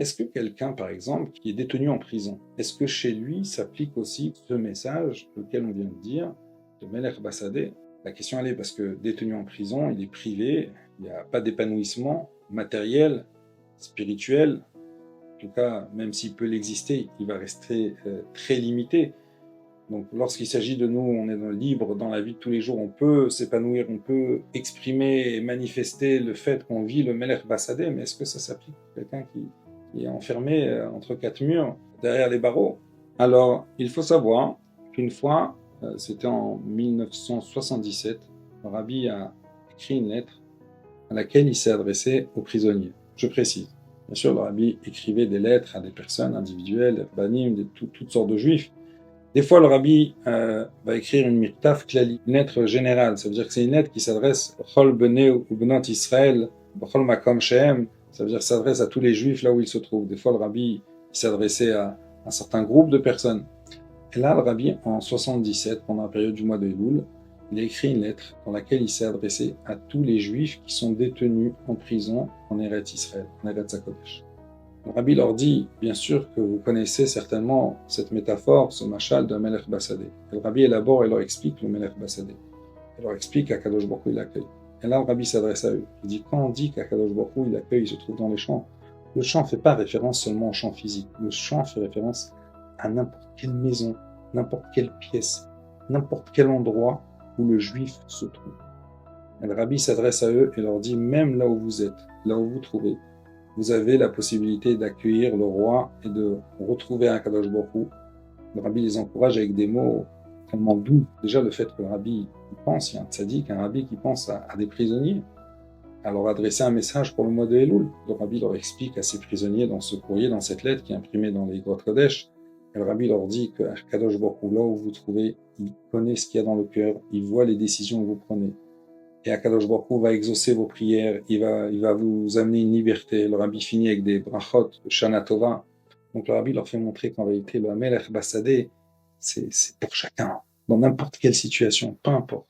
Est-ce que quelqu'un, par exemple, qui est détenu en prison, est-ce que chez lui s'applique aussi ce message, lequel on vient de dire, de Melech Bassadeh? La question elle est parce que détenu en prison, il est privé, il n'y a pas d'épanouissement matériel, spirituel. En tout cas, même s'il peut l'exister, il va rester très limité. Donc lorsqu'il s'agit de nous, on est libre dans la vie de tous les jours, on peut s'épanouir, on peut exprimer et manifester le fait qu'on vit le Melech Bassadeh, mais est-ce que ça s'applique à quelqu'un qui est enfermé entre quatre murs, derrière les barreaux? Alors, il faut savoir qu'une fois, c'était en 1977, le rabbi a écrit une lettre à laquelle il s'est adressé aux prisonniers. Je précise. Bien sûr, le rabbi écrivait des lettres à des personnes individuelles, banim, toutes sortes de juifs. Des fois, le rabbi va écrire une mirtaf klali, une lettre générale. Ça veut dire que c'est une lettre qui s'adresse Chol Bnei ou Bnot Israël, Chol Makom Shehem. Ça veut dire que ça s'adresse à tous les juifs là où ils se trouvent. Des fois, le rabbi s'adressait à un certain groupe de personnes. Et là, le rabbi, en 77, pendant la période du mois de Elul, il a écrit une lettre dans laquelle il s'est adressé à tous les juifs qui sont détenus en prison en Eretz Israël, en Eretz HaKodesh. Le rabbi leur dit, bien sûr que vous connaissez certainement cette métaphore, ce machal de Melech Bassadeh. Et le rabbi élabore et leur explique le Melech Bassadeh. Il leur explique qu'Akadosh Baruch Hu il accueille. Et là, le rabbi s'adresse à eux. Il dit, quand on dit qu'Akadosh Baruch Hu il accueille, il se trouve dans les champs, le champ ne fait pas référence seulement au champ physique. Le champ fait référence à n'importe quelle maison, n'importe quelle pièce, n'importe quel endroit où le juif se trouve. Et le rabbi s'adresse à eux et leur dit, même là où vous êtes, là où vous trouvez, vous avez la possibilité d'accueillir le roi et de retrouver un Kadosh Baruch Hu. Le rabbi les encourage avec des mots tellement doux. Déjà, le fait que le rabbi pense, il y a un tzaddik, un rabbi qui pense à des prisonniers, à leur adresser un message pour le mois de Elul. Le rabbi leur explique à ces prisonniers dans ce courrier, dans cette lettre qui est imprimée dans les Grot Kodesh. Et le rabbi leur dit que Kadosh Baruch Hu, là où vous trouvez, il connaît ce qu'il y a dans le cœur, il voit les décisions que vous prenez. Et Akadosh Baruch Hu va exaucer vos prières, il va vous amener une liberté. Le rabbi finit avec des brachot, Shana Tova. Donc le rabbi leur fait montrer qu'en réalité, le Melech Bassadeh, c'est pour chacun, dans n'importe quelle situation, peu importe.